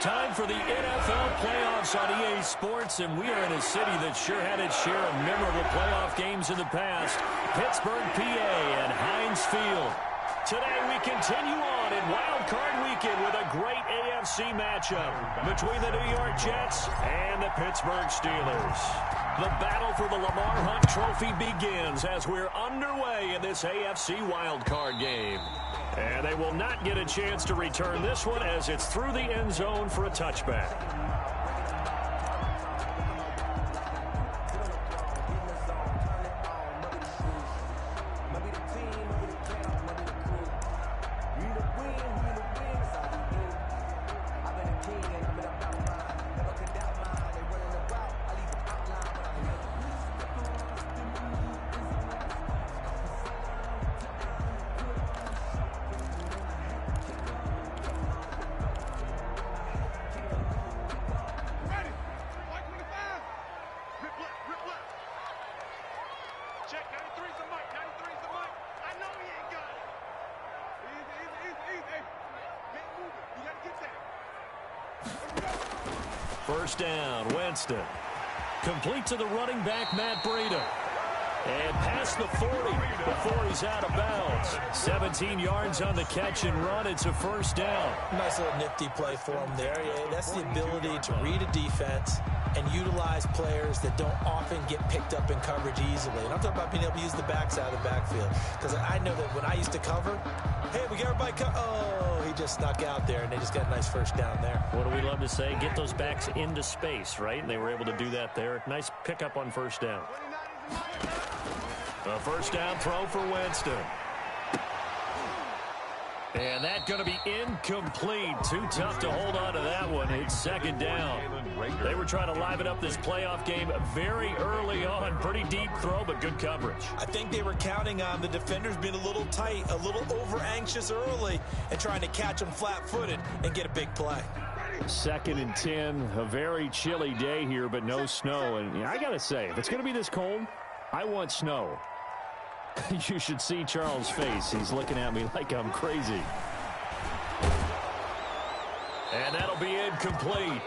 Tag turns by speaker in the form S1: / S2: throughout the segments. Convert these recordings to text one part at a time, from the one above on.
S1: time for the NFL playoffs on EA Sports, and we are in a city that sure had its share of memorable playoff games in the past, Pittsburgh, PA, and Heinz Field. Today we continue on in Wild Card Weekend with a great AFC matchup between the New York Jets and the Pittsburgh Steelers. The battle for the Lamar Hunt Trophy begins as we're underway in this AFC Wild Card game. And they will not get a chance to return this one as it's through the end zone for a touchback. First down, Winston. Complete to the running back, Matt Breida. And past the 40 before he's out of bounds. 17 yards on the catch and run. It's a first down.
S2: Nice little nifty play for him there. Yeah, that's the ability to read a defense and utilize players that don't often get picked up in coverage easily. And I'm talking about being able to use the backside of the backfield. Because I know that when I used to cover, hey, we got everybody oh, he just snuck out there, and they just got a nice first down there.
S1: What do we love to say? Get those backs into space, right? And they were able to do that there. Nice pickup on first down. A first down throw for Winston. And that's going to be incomplete. Too tough to hold on to that one. It's second down. They were trying to liven up this playoff game very early on. Pretty deep throw, but good coverage.
S2: I think they were counting on the defenders being a little tight, a little over-anxious early, and trying to catch them flat-footed and get a big play.
S1: 2nd and 10, a very chilly day here, but no snow. And I got to say, if it's going to be this cold, I want snow. You should see Charles' face. He's looking at me like I'm crazy. And that'll be incomplete.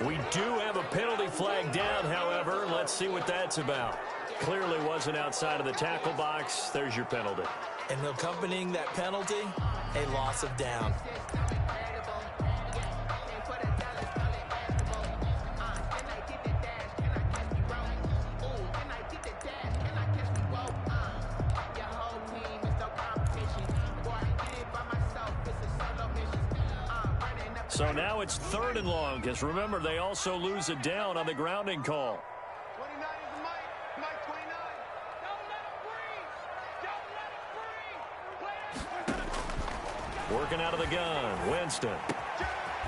S1: We do have a penalty flag down, however. Let's see what that's about. Clearly wasn't outside of the tackle box. There's your penalty.
S2: And accompanying that penalty, a loss of down.
S1: So now it's 3rd and long, because remember, they also lose it down on the grounding call.
S3: 29 is the Mike. Mike 29. Don't let it free.
S1: Working out of the gun, Winston.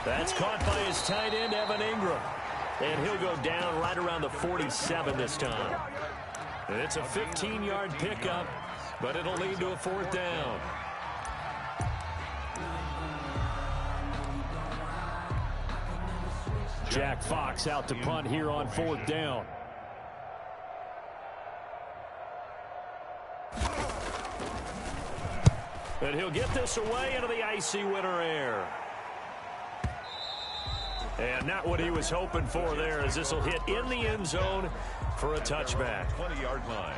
S1: That's caught by his tight end, Evan Ingram. And he'll go down right around the 47 this time. It's a 15-yard pickup, but it'll lead to a 4th down. Jack Fox out to punt here on 4th down. And he'll get this away into the icy winter air. And not what he was hoping for there, as this will hit in the end zone for a touchback.
S4: 20-yard line.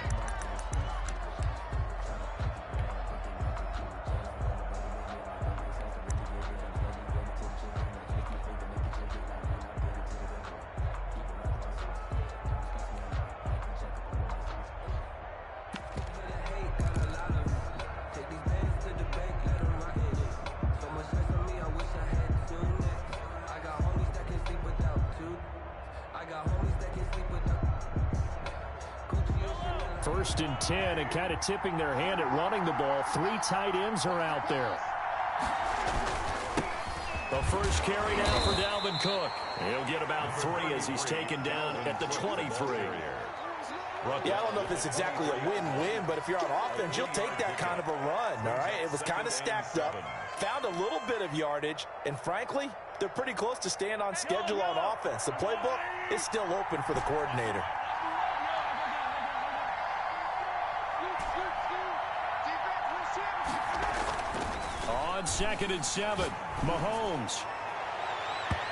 S1: First and 10, and kind of tipping their hand at running the ball. 3 tight ends are out there. The first carry now for Dalvin Cook. He'll get about 3 as he's taken down at the 23.
S2: Yeah, I don't know if it's exactly a win-win, but if you're on offense, you'll take that kind of a run, all right? It was kind of stacked up, found a little bit of yardage, and frankly, they're pretty close to staying on schedule on offense. The playbook is still open for the coordinator.
S1: On 2nd and 7, Mahomes.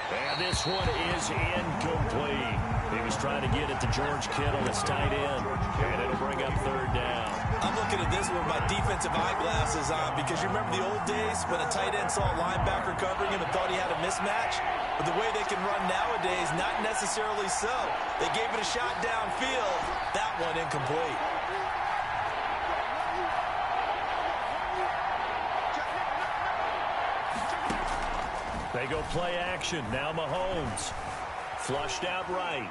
S1: And this one is incomplete. He was trying to get it to George Kittle, his tight end, and it'll bring up third down.
S2: I'm looking at this with my defensive eyeglasses on because you remember the old days when a tight end saw a linebacker covering him and thought he had a mismatch? But the way they can run nowadays, not necessarily so. They gave it a shot downfield. That one incomplete.
S1: They go play action. Now Mahomes. Flushed out right.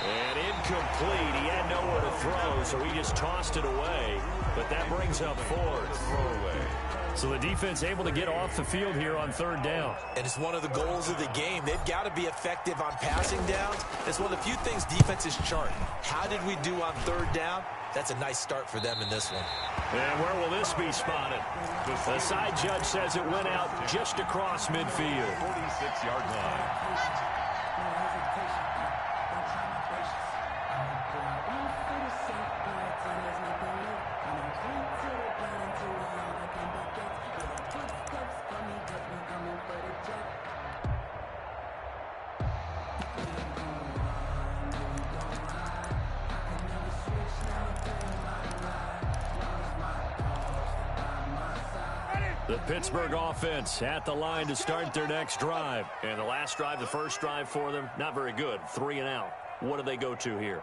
S1: And incomplete. He had nowhere to throw, so he just tossed it away. But that brings up fourth. Throwaway. So the defense able to get off the field here on third down.
S2: And it's one of the goals of the game. They've got to be effective on passing downs. It's one of the few things defenses chart. How did we do on third down? That's a nice start for them in this one.
S1: And where will this be spotted? The side judge says it went out just across midfield.
S3: 46-yard line.
S1: The Pittsburgh offense at the line to start their next drive. And the last drive, the first drive for them, not very good. 3 and out. What do they go to here?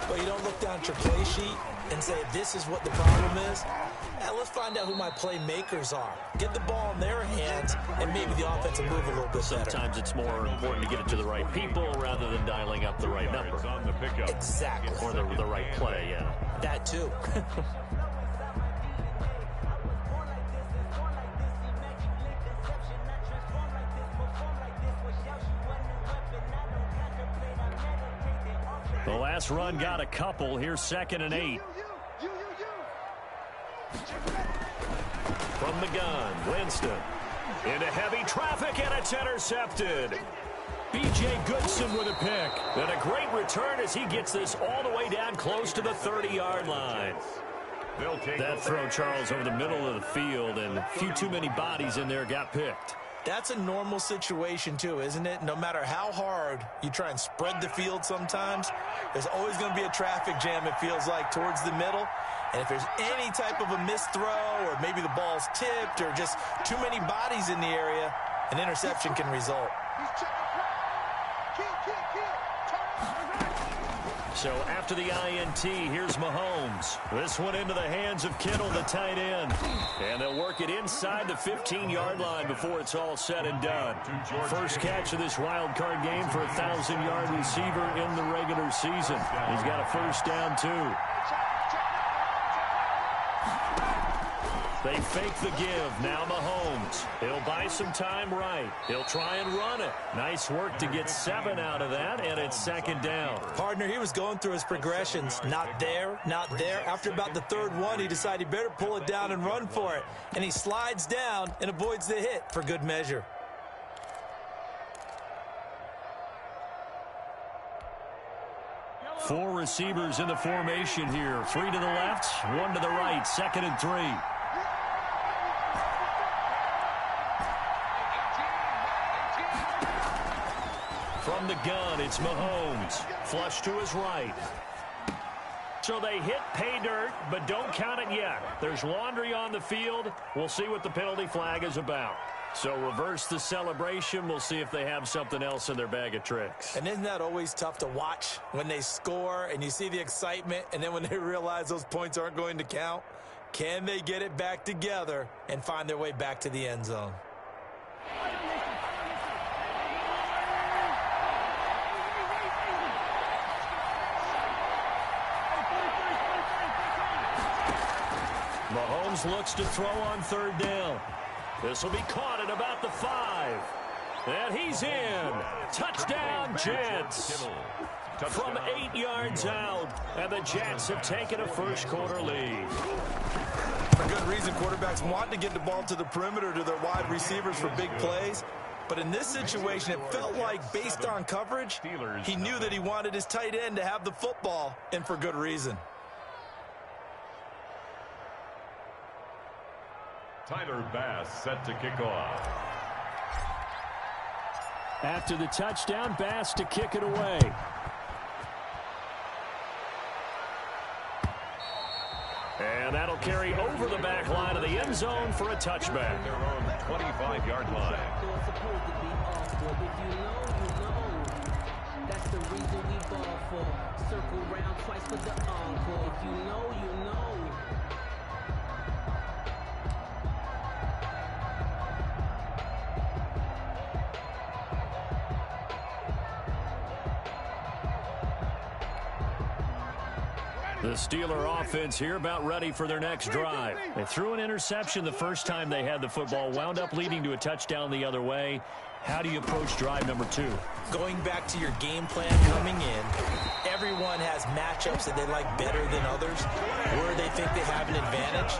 S2: Well, you don't look down at your play sheet and say, this is what the problem is. Now, let's find out who my playmakers are. Get the ball in their hands, and maybe the offense will move a little bit better.
S1: Sometimes it's more important to get it to the right people rather than dialing up the right number.
S3: On the pickup.
S2: Exactly.
S1: Or the right play, yeah.
S2: That, too.
S1: The last run got a couple. Here's 2nd and 8. From the gun, Winston. Into heavy traffic, and it's intercepted. B.J. Goodson with a pick. And a great return as he gets this all the way down close to the 30-yard line. That throw, Charles, over the middle of the field, and a few too many bodies in there got picked.
S2: That's a normal situation, too, isn't it? No matter how hard you try and spread the field sometimes, there's always going to be a traffic jam, it feels like, towards the middle. And if there's any type of a missed throw or maybe the ball's tipped or just too many bodies in the area, an interception can result.
S1: So after the INT, here's Mahomes. This one into the hands of Kittle, the tight end. And they'll work it inside the 15-yard line before it's all said and done. First catch of this wild card game for a 1,000-yard receiver in the regular season. He's got a first down, too. They fake the give. Now Mahomes. He'll buy some time right. He'll try and run it. Nice work to get 7 out of that, and it's 2nd down.
S2: Partner, he was going through his progressions. Not there, not there. After about the 3rd one, he decided he better pull it down and run for it. And he slides down and avoids the hit for good measure.
S1: Four receivers in the formation here. 3 to the left, 1 to the right. 2nd and 3. From the gun, it's Mahomes. Flush to his right. So they hit pay dirt, but don't count it yet. There's laundry on the field. We'll see what the penalty flag is about. So reverse the celebration. We'll see if they have something else in their bag of tricks.
S2: And isn't that always tough to watch when they score and you see the excitement, and then when they realize those points aren't going to count? Can they get it back together and find their way back to the end zone?
S1: Mahomes looks to throw on 3rd down. This will be caught at about the 5. And he's in. Touchdown, Jets. From 8 yards out. And the Jets have taken a first-quarter lead.
S2: For good reason, quarterbacks want to get the ball to the perimeter to their wide receivers for big plays. But in this situation, it felt like, based on coverage, he knew that he wanted his tight end to have the football, and for good reason.
S3: Tyler Bass set to kick off.
S1: After the touchdown, Bass to kick it away. And that'll carry over the back line of the end zone for a touchback.
S3: Their own 25-yard line.
S4: That's the reason we ball for. Circle round twice for the encore. If you know, you know.
S1: The Steeler offense here about ready for their next drive. They threw an interception the first time they had the football, wound up leading to a touchdown the other way. How do you approach drive number 2?
S2: Going back to your game plan coming in, everyone has matchups that they like better than others. Where they think they have an advantage,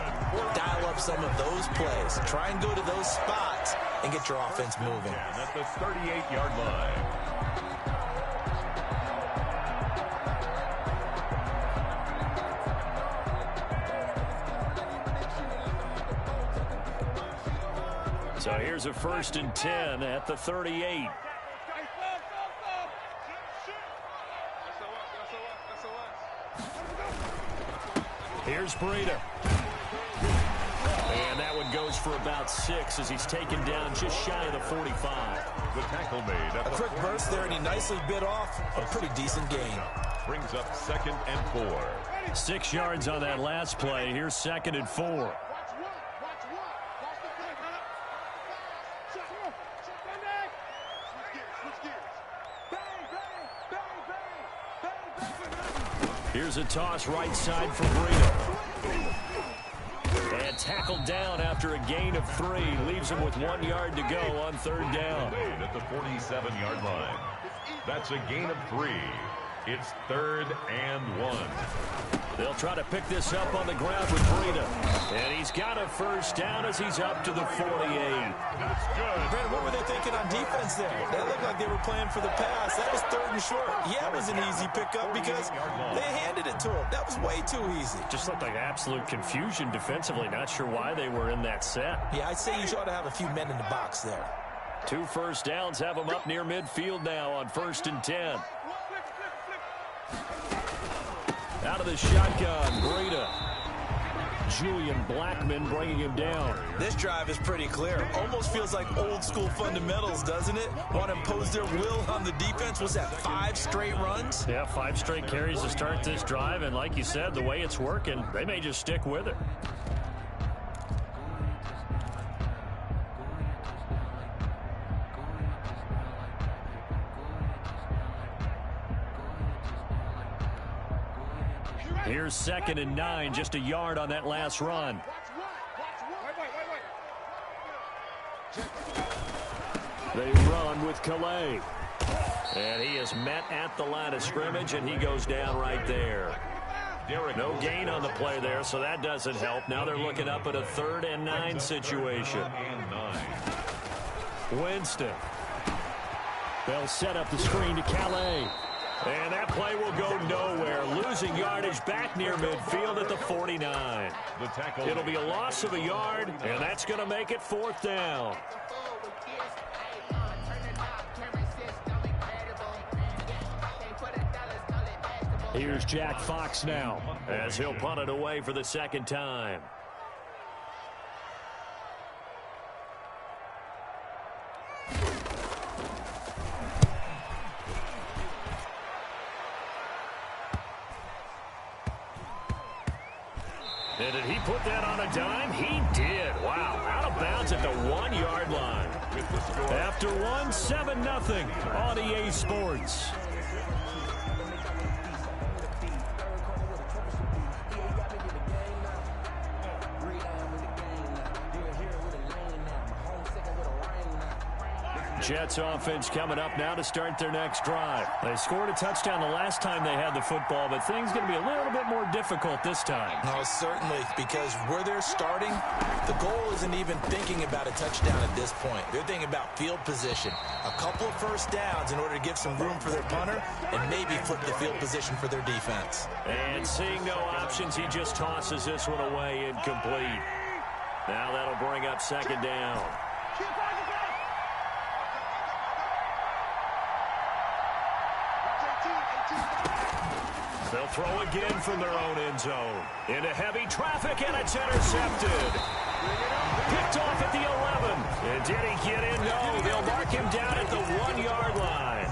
S2: dial up some of those plays. Try and go to those spots and get your offense moving.
S3: At the 38-yard line.
S1: So here's a 1st and 10 at the 38. Here's Breida. And that one goes for about 6 as he's taken down just shy of the 45.
S3: The tackle made.
S2: A quick burst there, and he nicely bit off a pretty decent gain.
S3: Brings up 2nd and 4.
S1: 6 yards on that last play. Here's 2nd and 4. Here's a toss right side for Breida. And tackled down after a gain of 3. Leaves him with 1 yard to go on 3rd down.
S3: At the 47-yard line. That's a gain of 3. It's 3rd and 1.
S1: They'll try to pick this up on the ground with Breida. And he's got a 1st down as he's up to the 48.
S3: That's good.
S2: Brandon, what were they thinking on defense there? That looked like they were playing for the pass. That was 3rd and short. Yeah, it was an easy pickup because they handed it to him. That was way too easy.
S1: Just looked like absolute confusion defensively. Not sure why they were in that set.
S2: Yeah, I'd say you ought to have a few men in the box there.
S1: 2 first downs have them up near midfield now on 1st and 10. Out of the shotgun, Breida. Julian Blackmon bringing him down.
S2: This drive is pretty clear. Almost feels like old school fundamentals, doesn't it? Want to impose their will on the defense. Was that 5 straight runs?
S1: Yeah, 5 straight carries to start this drive. And like you said, the way it's working, they may just stick with it. Here's 2nd and 9, just a yard on that last run. They run with Calais. And he is met at the line of scrimmage, and he goes down right there. No gain on the play there, so that doesn't help. Now they're looking up at a 3rd and 9 situation. Winston. They'll set up the screen to Calais. And that play will go nowhere. Losing yardage back near midfield at the 49. It'll be a loss of a yard, and that's going to make it 4th down. Here's Jack Fox now as he'll punt it away for the 2nd time. And did he put that on a dime? He did. Wow. Out of bounds at the 1-yard line. After 1, 7-0 on EA Sports. Jets offense coming up now to start their next drive. They scored a touchdown the last time they had the football, but things going to be a little bit more difficult this time.
S2: No, certainly, because where they're starting, the goal isn't even thinking about a touchdown at this point. They're thinking about field position. A couple of 1st downs in order to give some room for their punter and maybe flip the field position for their defense.
S1: And seeing no options, he just tosses this one away incomplete. Now that'll bring up 2nd down. They'll throw again from their own end zone. Into heavy traffic, and it's intercepted. Picked off at the 11. And did he get in? No, they'll mark him down at the 1-yard line.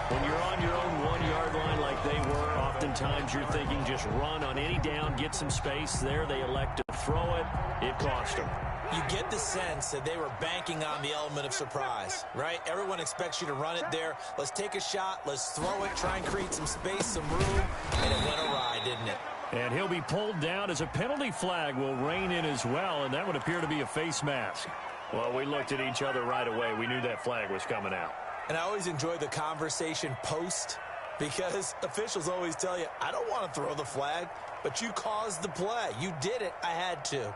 S1: When you're on your own 1-yard line like they were, oftentimes you're thinking just run on any down, get some space. There they elect to throw it. It cost them.
S2: You get the sense that they were banking on the element of surprise, right? Everyone expects you to run it there. Let's take a shot. Let's throw it. Try and create some space, some room. And it went awry, didn't it?
S1: And he'll be pulled down as a penalty flag will rein in as well, and that would appear to be a face mask. Well, we looked at each other right away. We knew that flag was coming out.
S2: And I always enjoy the conversation post because officials always tell you, I don't want to throw the flag, but you caused the play. You did it. I had to.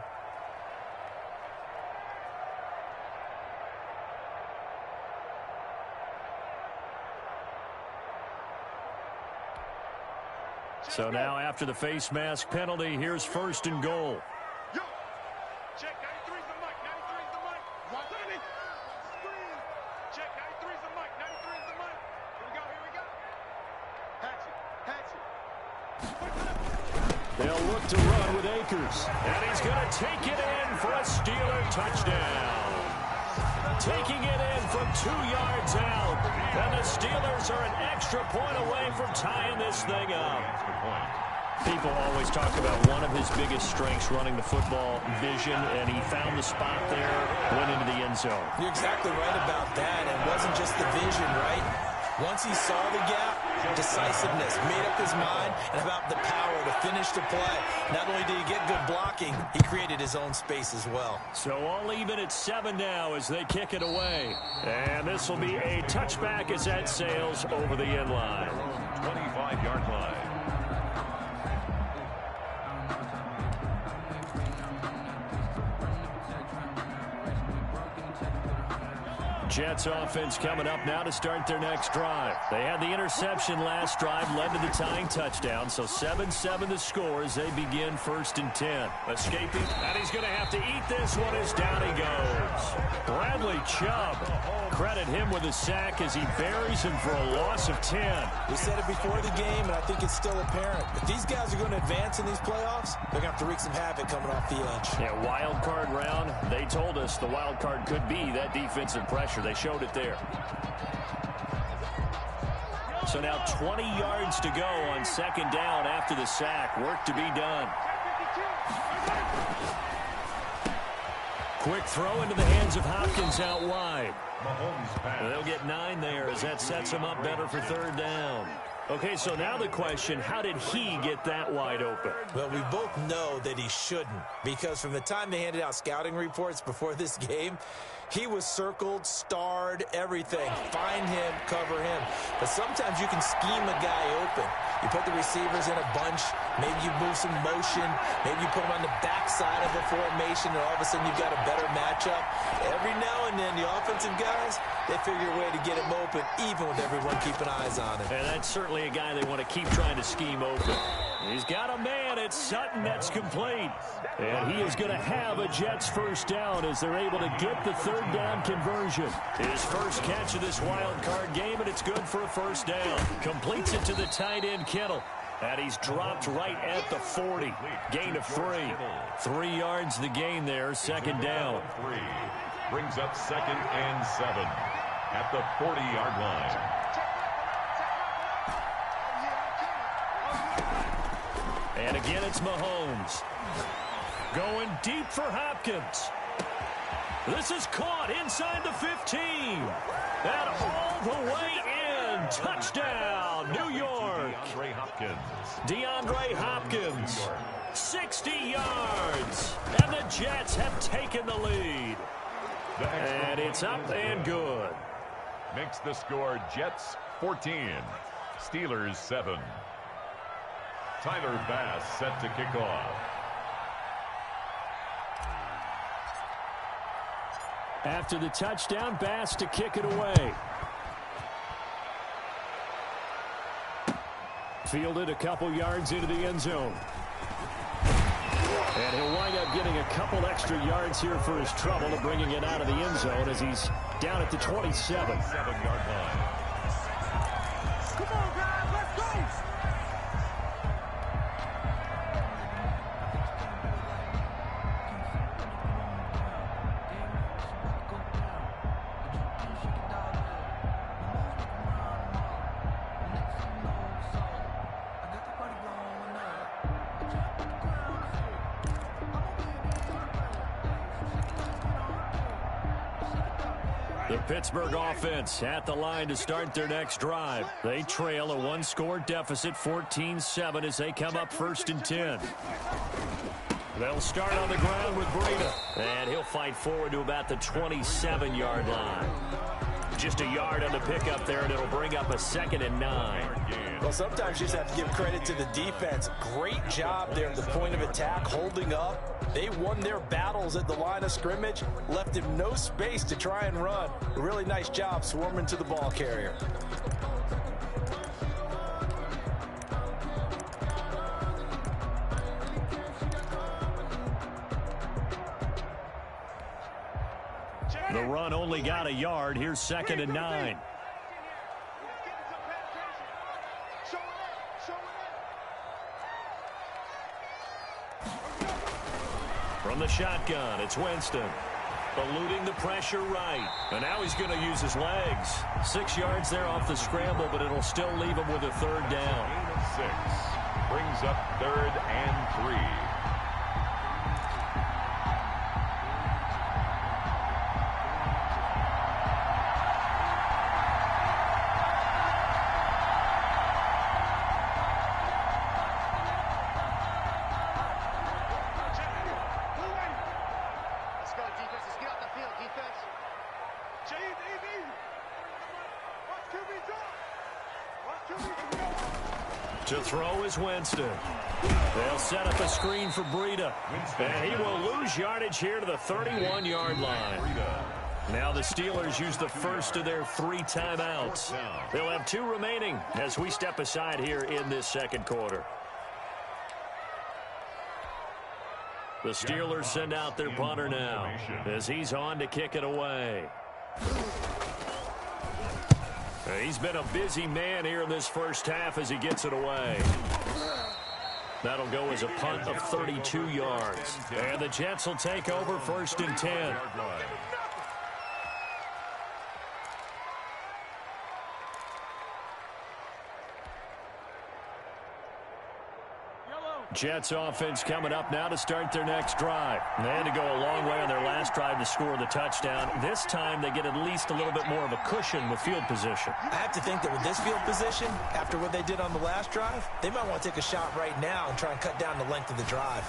S1: So now after the face mask penalty, here's 1st and goal.
S5: Yo, check 93's the mic, 93's the mic. Check 93's the mic, 93's the mic. Here we go. Hatchet.
S1: They'll look to run with Akers. And he's going to take it in for a Steeler touchdown. Taking it in from 2 yards out. And the Steelers are an extra point away from tying this thing up. People always talk about one of his biggest strengths running the football, vision, and he found the spot there, went into the end zone.
S2: You're exactly right about that. It wasn't just the vision, right? Once he saw the gap, decisiveness, made up his mind, and about the power to finish the play. Not only did he get good blocking, he created his own space as well.
S1: So all even at 7 now as they kick it away. And this will be a touchback as that sails over the end line.
S3: 25-yard line.
S1: Jets offense coming up now to start their next drive. They had the interception last drive, led to the tying touchdown, so 7-7 the score as they begin 1st and 10. Escaping, and he's going to have to eat this one as down he goes. Bradley Chubb, credit him with a sack as he buries him for a loss of 10.
S2: We said it before the game, and I think it's still apparent. If these guys are going to advance in these playoffs, they're going to have to wreak some havoc coming off the edge.
S1: Yeah, wild card round. They told us the wild card could be that defensive pressure. They showed it there. So now 20 yards to go on 2nd down after the sack. Work to be done. Quick throw into the hands of Hopkins out wide. They'll get 9 there as that sets them up better for 3rd down. Okay, so now the question, how did he get that wide open?
S2: Well, we both know that he shouldn't, because from the time they handed out scouting reports before this game, he was circled, starred, everything. Find him, cover him. But sometimes you can scheme a guy open. You put the receivers in a bunch. Maybe you move some motion. Maybe you put them on the backside of a formation, and all of a sudden you've got a better matchup. Every now and then, the offensive guys, they figure a way to get him open, even with everyone keeping eyes on him.
S1: And that's certainly a guy they want to keep trying to scheme open. He's got a man. It's Sutton. That's complete. And he is going to have a Jets 1st down as they're able to get the 3rd down conversion. His first catch of this wild card game, and it's good for a 1st down. Completes it to the tight end, Kittle. And he's dropped right at the 40. Gain of 3. 3 yards the gain there, 2nd down.
S3: 3 brings up 2nd and 7 at the 40-yard line.
S1: And again, it's Mahomes. Going deep for Hopkins. This is caught inside the 15. And all the way in. Touchdown, New York. DeAndre Hopkins. 60 yards. And the Jets have taken the lead. And it's up and good.
S3: Makes the score Jets 14. Steelers 7. Tyler Bass set to kick off.
S1: After the touchdown, Bass to kick it away. Fielded a couple yards into the end zone. And he'll wind up getting a couple extra yards here for his trouble to bringing it out of the end zone as he's down at the 27.
S3: 7-yard line.
S5: Come on, guys, let's go!
S1: The Pittsburgh offense at the line to start their next drive. They trail a one-score deficit, 14-7, as they come up 1st and 10. They'll start on the ground with Breida. And he'll fight forward to about the 27-yard line. Just a yard on the pickup there, and it'll bring up a 2nd and 9.
S2: Well, sometimes you just have to give credit to the defense. Great job there at the point of attack, holding up. They won their battles at the line of scrimmage, left him no space to try and run. A really nice job swarming to the ball carrier.
S1: The run only got a yard. Here's 2nd and 9. From the shotgun, it's Winston. Eluding the pressure right. And now he's going to use his legs. 6 yards there off the scramble, but it'll still leave him with a 3rd down.
S3: Gain of 6. Brings up 3rd and 3.
S1: To throw is Winston. They'll set up a screen for Breida. And he will lose yardage here to the 31-yard line. Now the Steelers use the first of their 3 timeouts. They'll have 2 remaining as we step aside here in this 2nd quarter. The Steelers send out their punter now as he's on to kick it away. He's been a busy man here in this first half as he gets it away. That'll go as a punt of 32 yards. And the Jets will take over 1st and 10. Jets offense coming up now to start their next drive. They had to go a long way on their last drive to score the touchdown. This time they get at least a little bit more of a cushion with field position.
S2: I have to think that with this field position, after what they did on the last drive, they might want to take a shot right now and try and cut down the length of the drive.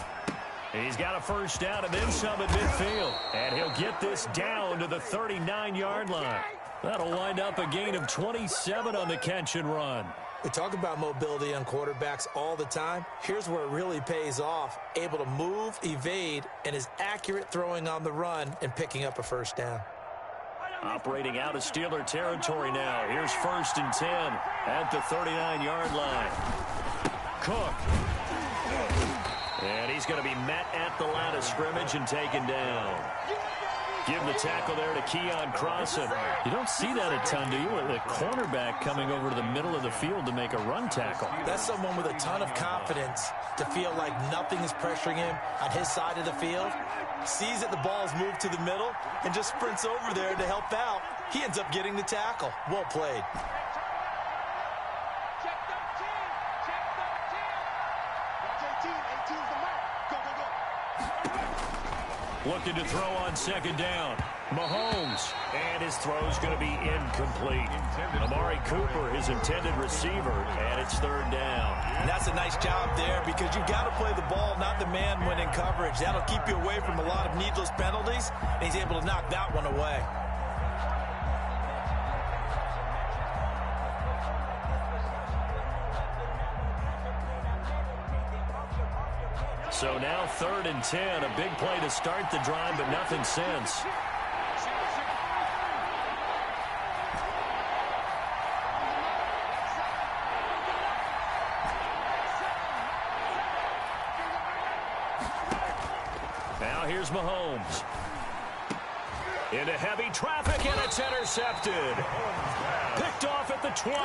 S1: He's got a 1st down and then some at midfield. And he'll get this down to the 39-yard line. That'll wind up a gain of 27 on the catch and run.
S2: We talk about mobility on quarterbacks all the time. Here's where it really pays off. Able to move, evade, and is accurate throwing on the run and picking up a 1st down.
S1: Operating out of Steeler territory now. Here's 1st and 10 at the 39-yard line. Cook. And he's going to be met at the line of scrimmage and taken down. Give the tackle there to Keon Crossan. You don't see that a ton, do you? With a cornerback coming over to the middle of the field to make a run tackle.
S2: That's someone with a ton of confidence to feel like nothing is pressuring him on his side of the field. Sees that the ball's moved to the middle and just sprints over there to help out. He ends up getting the tackle. Well played.
S1: Looking to throw on 2nd down. Mahomes. And his throw's going to be incomplete. Amari Cooper, his intended receiver, and it's 3rd down.
S2: And that's a nice job there because you've got to play the ball, not the man when in coverage. That'll keep you away from a lot of needless penalties, and he's able to knock that one away.
S1: So now 3rd and 10, a big play to start the drive, but nothing since. Now here's Mahomes. Into heavy traffic, and it's intercepted. Picked off at the 20,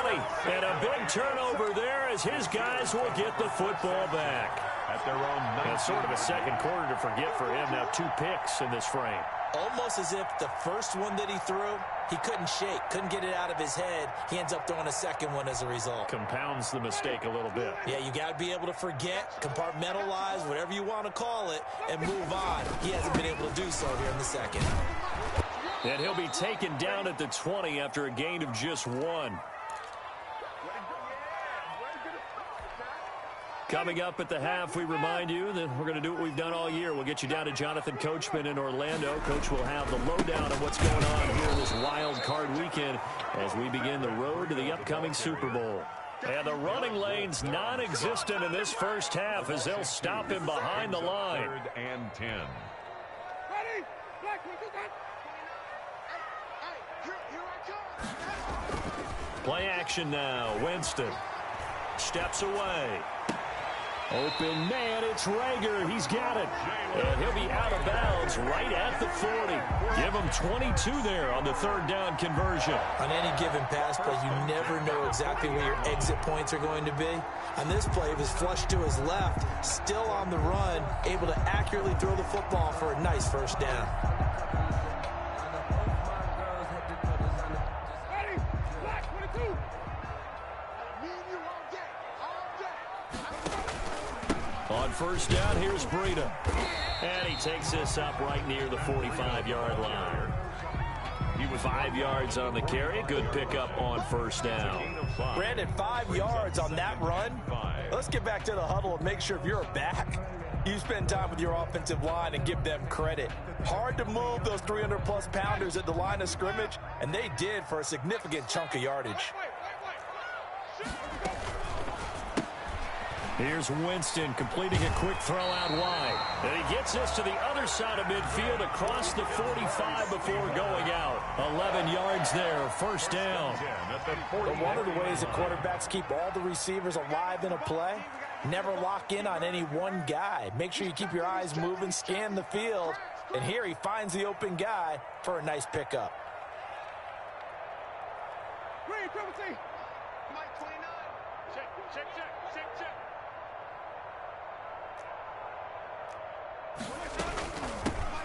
S1: and a big turnover there as his guys will get the football back.
S3: At their own 19.
S1: That's sort of a 2nd quarter to forget for him. Now 2 picks in this frame.
S2: Almost as if the first one that he threw, he couldn't shake, couldn't get it out of his head. He ends up throwing a 2nd one as a result.
S1: Compounds the mistake a little bit.
S2: Yeah, you got to be able to forget, compartmentalize, whatever you want to call it, and move on. He hasn't been able to do so here in the 2nd.
S1: And he'll be taken down at the 20 after a gain of just 1. Coming up at the half, we remind you that we're going to do what we've done all year. We'll get you down to Jonathan Coachman in Orlando. Coach will have the lowdown on what's going on here this wild card weekend as we begin the road to the upcoming Super Bowl. And the running lane's non-existent in this first half as they'll stop him behind the line.
S3: 3rd and 10.
S5: Ready? Black, we do that. Here I come.
S1: Play action now. Winston steps away. Open man, it's Rager. He's got it. And he'll be out of bounds right at the 40. Give him 22 there on the 3rd down conversion.
S2: On any given pass play, you never know exactly where your exit points are going to be. On this play, it was flushed to his left, still on the run, able to accurately throw the football for a nice first down.
S5: Ready? Black, 22. Me and you all day.
S1: On first down, here's Breida. And he takes this up right near the 45-yard line. He was 5 yards on the carry. Good pickup on first down.
S2: Brandon, 5 yards on that run. Let's get back to the huddle and make sure if you're a back, you spend time with your offensive line and give them credit. Hard to move those 300-plus pounders at the line of scrimmage, and they did for a significant chunk of yardage.
S1: Here's Winston completing a quick throw out wide. And he gets this to the other side of midfield across the 45 before going out. 11 yards there, first down.
S2: But one of the ways that quarterbacks keep all the receivers alive in a play, never lock in on any one guy. Make sure you keep your eyes moving, scan the field. And here he finds the open guy for a nice pickup.
S5: Green, penalty. Mike 29. Check.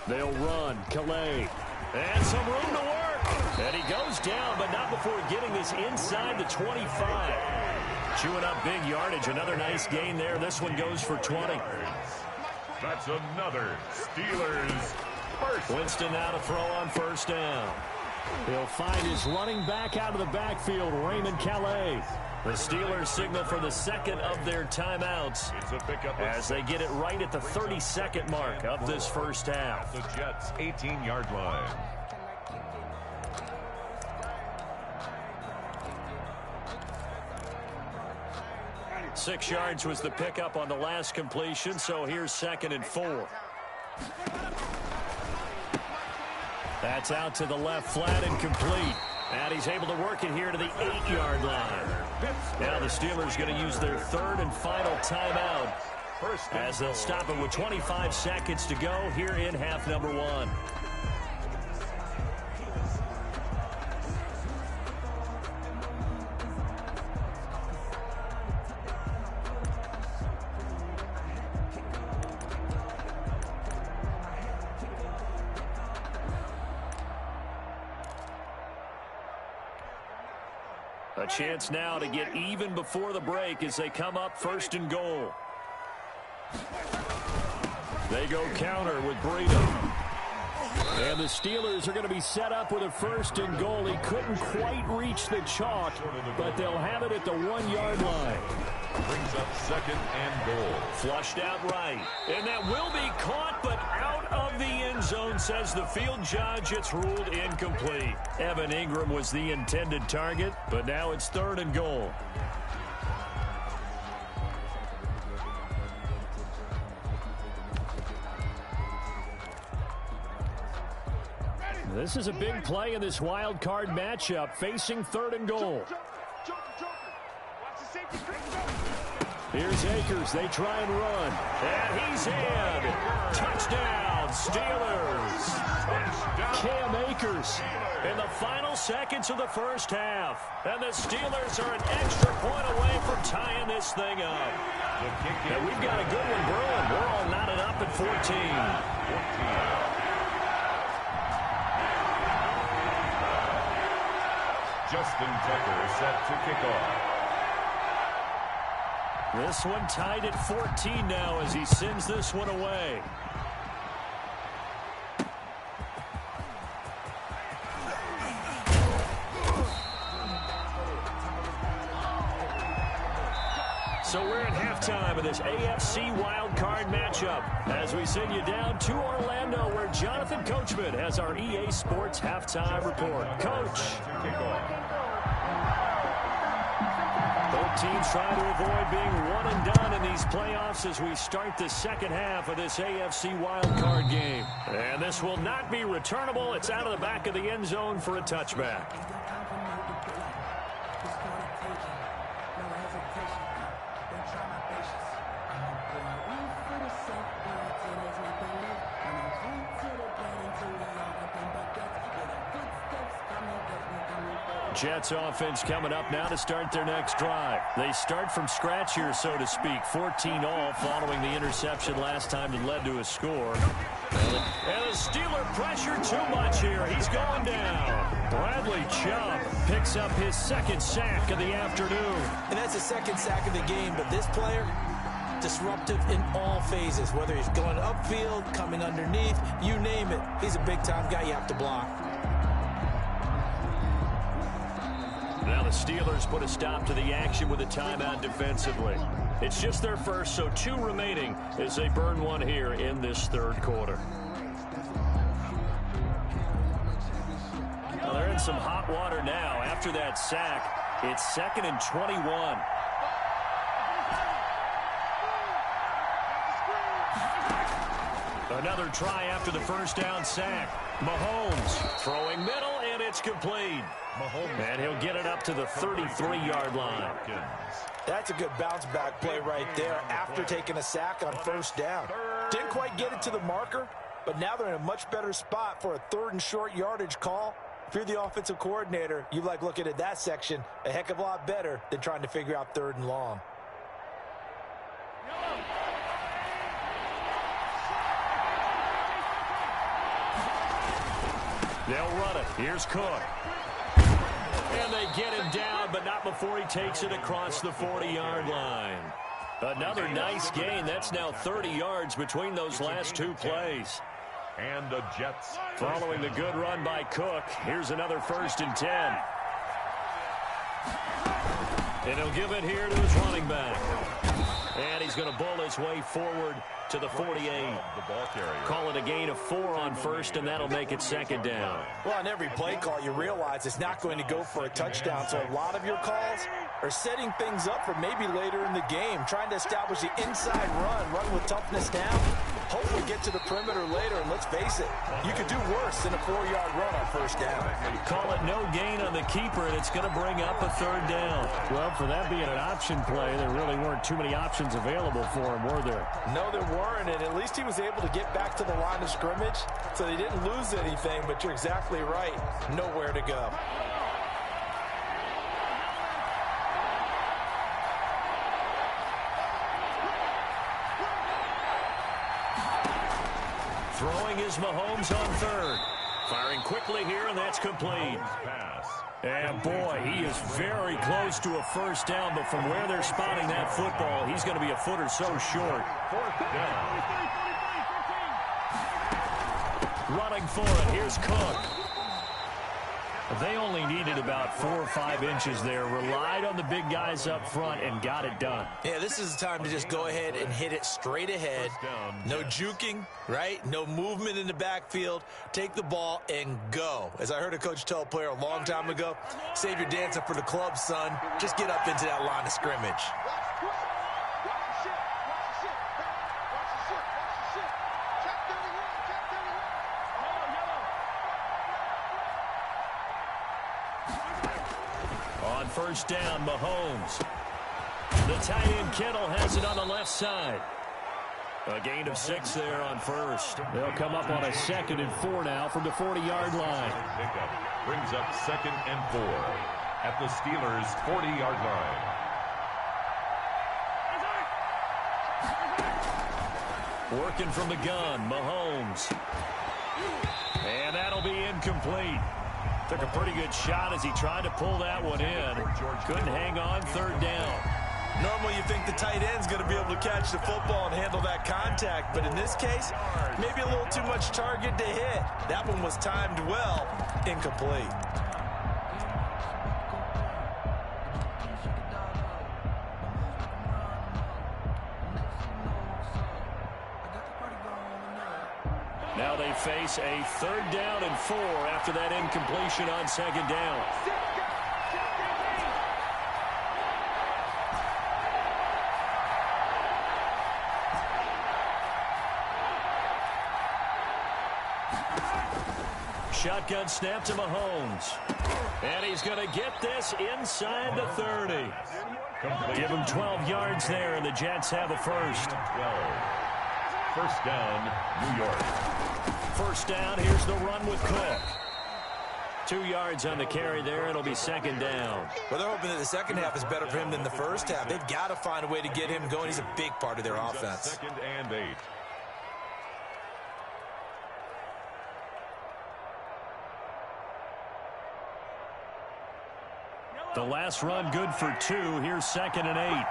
S1: They'll run. Calais. And some room to work. And he goes down, but not before getting this inside the 25. Chewing up big yardage. Another nice gain there. This one goes for 20.
S3: That's another Steelers first.
S1: Winston now to throw on first down. He'll find his running back out of the backfield, Raymond Calais. The Steelers signal for the second of their timeouts
S3: It's a pickup
S1: as they get it right at the 32nd mark of this first half.
S3: The Jets' 18-yard line.
S1: Six yards was the pickup on the last completion, so here's 2nd and 4. That's out to the left flat and complete. And he's able to work it here to the 8-yard line. Now the Steelers going to use their 3rd and final timeout as they'll stop it with 25 seconds to go here in half number 1. A chance now to get even before the break as they come up 1st and goal. They go counter with Breida. And the Steelers are going to be set up with a 1st and goal. He couldn't quite reach the chalk, but they'll have it at the 1-yard line.
S3: Brings up 2nd and goal.
S1: Flushed out right. And that will be caught, but out of the end zone, says the field judge. It's ruled incomplete. Evan Ingram was the intended target, but now it's 3rd and goal. This is a big play in this wild card matchup, facing 3rd and goal. Here's Akers. They try and run. And he's in. Touchdown, Steelers. Cam Akers in the final seconds of the first half. And the Steelers are an extra point away from tying this thing up. And we've got a good one brewing. We're all knotted up at 14.
S3: Justin Tucker set to kick off.
S1: This one tied at 14 now as he sends this one away. So we're at halftime of this AFC wildcard matchup as we send you down to Orlando where Jonathan Coachman has our EA Sports halftime report. Coach. Both teams trying to avoid being one and done in these playoffs as we start the second half of this AFC wildcard game. And this will not be returnable. It's out of the back of the end zone for a touchback. Jets offense coming up now to start their next drive. They start from scratch here, so to speak. 14 all following the interception last time that led to a score. And the Steeler pressure too much here. He's going down. Bradley Chubb picks up his second sack of the afternoon.
S2: And that's the second sack of the game, but this player, disruptive in all phases, whether he's going upfield, coming underneath, you name it. He's a big-time guy you have to block.
S1: Now the Steelers put a stop to the action with a timeout defensively. It's just their first, so 2 remaining as they burn one here in this third quarter. Now they're in some hot water now. After that sack, it's 2nd and 21. Another try after the first down sack. Mahomes throwing middle, and it's complete. And he'll get it up to the 33-yard line.
S2: That's a good bounce-back play right there after taking a sack on first down. Didn't quite get it to the marker, but now they're in a much better spot for a 3rd and short yardage call. If you're the offensive coordinator, you like looking at that section a heck of a lot better than trying to figure out 3rd and long.
S1: They'll run it. Here's Cook. And they get him down, but not before he takes it across the 40-yard line. Another nice gain. That's now 30 yards between those last 2 plays.
S3: And the Jets.
S1: Following the good run by Cook, here's another 1st and 10. And he'll give it here to his running back. And he's going to bull his way forward to the 48.
S3: The ball carrier.
S1: Call it a gain of 4 on first, and that'll make it 2nd down.
S2: Well, on every play call, you realize it's not going to go for a touchdown, so a lot of your calls are setting things up for maybe later in the game, trying to establish the inside run with toughness now. Hopefully get to the perimeter later, and let's face it, you could do worse than a 4-yard run on first down.
S1: Call it no gain on the keeper, and it's going to bring up a 3rd down. Well, for that being an option play, there really weren't too many options available for him, were there?
S2: No, there weren't, and at least he was able to get back to the line of scrimmage, so they didn't lose anything, but you're exactly right. Nowhere to go.
S1: Throwing is Mahomes on 3rd. Firing quickly here, and that's complete. And boy, he is very close to a first down, but from where they're spotting that football, he's going to be a foot or so short.
S3: 4th down.
S1: Running for it, here's Cook. They only needed about 4 or 5 inches there, relied on the big guys up front, and got it done.
S2: Yeah, this is the time to just go ahead and hit it straight ahead. No juking, right? No movement in the backfield. Take the ball and go. As I heard a coach tell a player a long time ago, save your dancing for the club, son. Just get up into that line of scrimmage.
S1: On first down, Mahomes. The tight end Kittle has it on the left side. A gain of 6 there on first. They'll come up on a 2nd and 4 now from the 40-yard line.
S3: Pickup brings up 2nd and 4 at the Steelers' 40-yard line.
S1: Working from the gun, Mahomes. And that'll be incomplete. Took a pretty good shot as he tried to pull that one in. Couldn't hang on, 3rd down.
S2: Normally you think the tight end's going to be able to catch the football and handle that contact, but in this case, maybe a little too much target to hit. That one was timed well, incomplete.
S1: Now they face a 3rd down and 4 after that incompletion on 2nd down. Shotgun snap to Mahomes. And he's going to get this inside the 30. Give him 12 yards there, and the Jets have a first.
S3: 12. First down, New York.
S1: First down, here's the run with Cook. 2 yards on the carry there. It'll be 2nd down.
S2: Well, they're hoping that the second half is better for him than the first half. They've got to find a way to get him going. He's a big part of their offense.
S3: 2nd and 8.
S1: The last run good for 2. Here's 2nd and 8.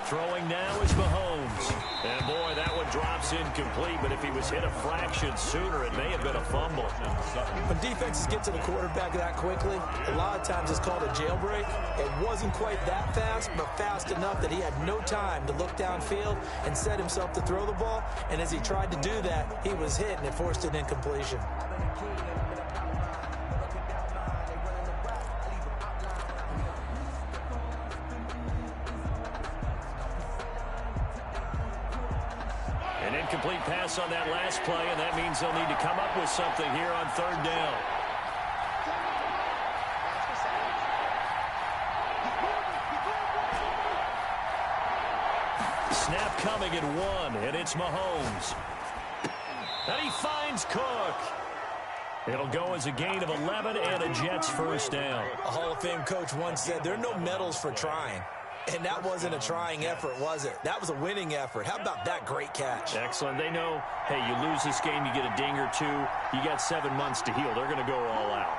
S1: Throwing now is Mahomes. And boy, that one drops incomplete, but if he was hit a fraction sooner, it may have been a fumble.
S2: When defenses get to the quarterback that quickly, a lot of times it's called a jailbreak. It wasn't quite that fast, but fast enough that he had no time to look downfield and set himself to throw the ball. And as he tried to do that, he was hit, and it forced an incompletion.
S1: An incomplete pass on that last play, and that means they'll need to come up with something here on 3rd down. Snap coming at 1, and it's Mahomes. And he finds Cook. It'll go as a gain of 11 and a Jets first down.
S2: A Hall of Fame coach once said there are no medals for trying. And that wasn't a trying effort, was it? That was a winning effort. How about that great catch?
S1: Excellent. They know, hey, you lose this game, you get a ding or 2. You got 7 months to heal. They're going to go all out.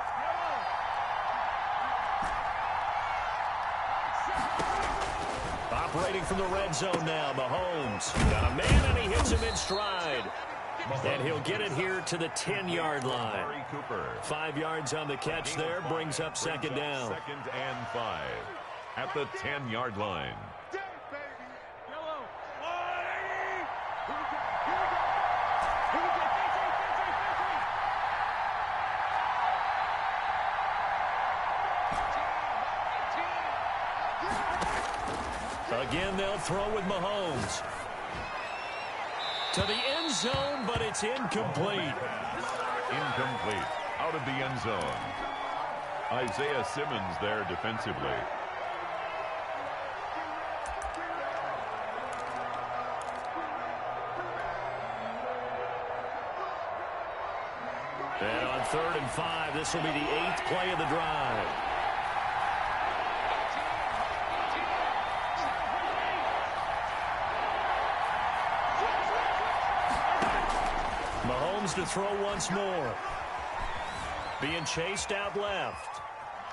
S1: Operating from the red zone now, Mahomes. Got a man, and he hits him in stride. And he'll get it here to the 10-yard line. 5 yards on the catch there, brings up 2nd down.
S3: 2nd and 5 at the 10-yard line.
S1: Again, they'll throw with Mahomes. To the end zone, but it's incomplete.
S3: Incomplete. Out of the end zone. Isaiah Simmons there defensively.
S1: And on 3rd and 5, this will be the 8th play of the drive. Mahomes to throw once more. Being chased out left.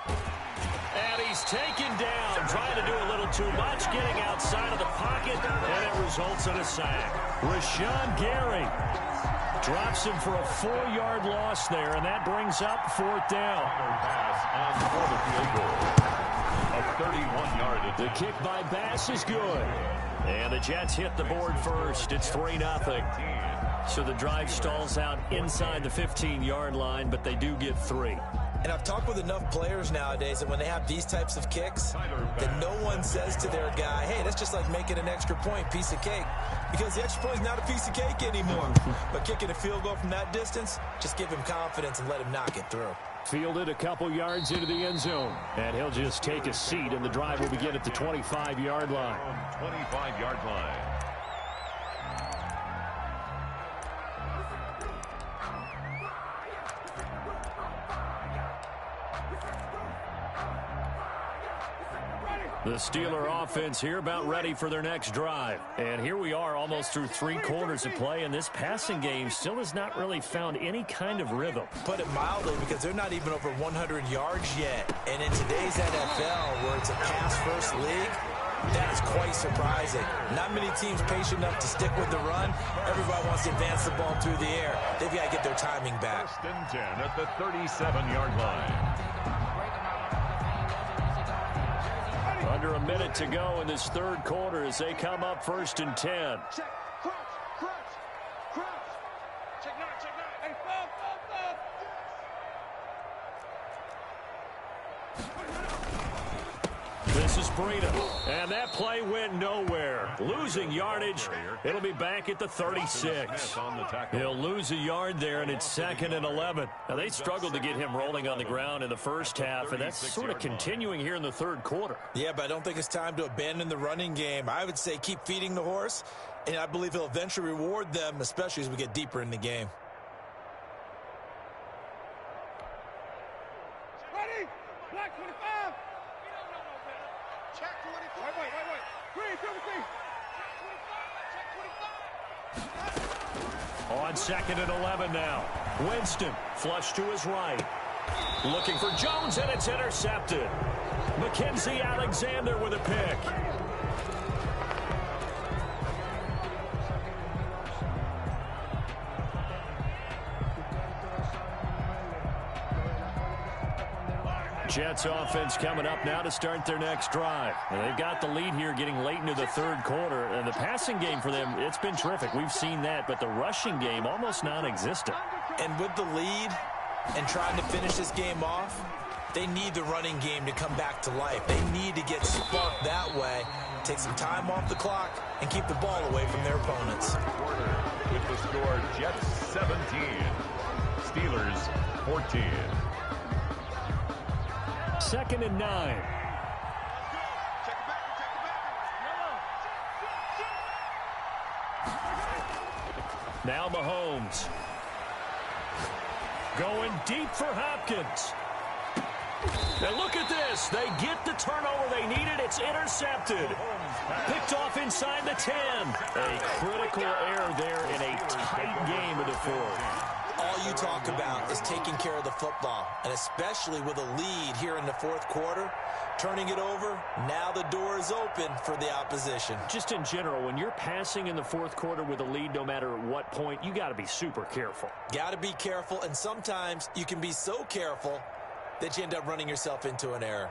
S1: And he's taken down, trying to do a little too much, getting outside of the pocket, and it results in a sack. Rashawn Gary drops him for a 4-yard loss there, and that brings up 4th down.
S3: Pass on for the field goal. A 31-yard.
S1: The kick by Bass is good. And the Jets hit the board first. It's 3-0. So the drive stalls out inside the 15-yard line, but they do get 3.
S2: And I've talked with enough players nowadays that when they have these types of kicks, that no one says to their guy, hey, that's just like making an extra point, piece of cake. Because the extra point is not a piece of cake anymore. But kicking a field goal from that distance, just give him confidence and let him knock it through.
S1: Fielded a couple yards into the end zone. And he'll just take a seat, and the drive will begin at the 25-yard line.
S3: 25-yard line.
S1: The Steeler offense here about ready for their next drive. And here we are almost through 3 quarters of play, and this passing game still has not really found any kind of rhythm.
S2: Put it mildly, because they're not even over 100 yards yet. And in today's NFL, where it's a pass-first league, that is quite surprising. Not many teams patient enough to stick with the run. Everybody wants to advance the ball through the air. They've got to get their timing back.
S3: 1st and 10 at the 37-yard line.
S1: under a minute to go in this third quarter as they come up 1st and 10.
S5: Check. Crouch. Check 9. Hey, fall.
S1: This is Breida, and that play went nowhere. Losing yardage. It'll be back at the 36. He'll lose a yard there, and it's 2nd and 11. Now, they struggled to get him rolling on the ground in the first half, and that's sort of continuing here in the third quarter.
S2: Yeah, but I don't think it's time to abandon the running game. I would say keep feeding the horse, and I believe he'll eventually reward them, especially as we get deeper in the game.
S5: Ready? Black 25. Check 24. Wait. Green 17. Check 25.
S1: On 2nd and 11 now. Winston flush to his right. Looking for Jones, and it's intercepted. Mackenzie Alexander with a pick. Jets offense coming up now to start their next drive. And they've got the lead here getting late into the third quarter. And the passing game for them, it's been terrific. We've seen that. But the rushing game, almost non-existent.
S2: And with the lead and trying to finish this game off, they need the running game to come back to life. They need to get sparked that way, take some time off the clock, and keep the ball away from their opponents.
S3: With the score, Jets 17, Steelers 14.
S1: 2nd and 9. Now Mahomes. Going deep for Hopkins. And look at this. They get the turnover they needed. It's intercepted. Picked off inside the 10. A critical error there in a tight game of the fourth.
S2: All you talk about is taking care of the football, and especially with a lead here in the fourth quarter, turning it over, now the door is open for the opposition.
S1: Just in general, when you're passing in the fourth quarter with a lead, no matter what point, you got to be super careful.
S2: Got to be careful, and sometimes you can be so careful that you end up running yourself into an error.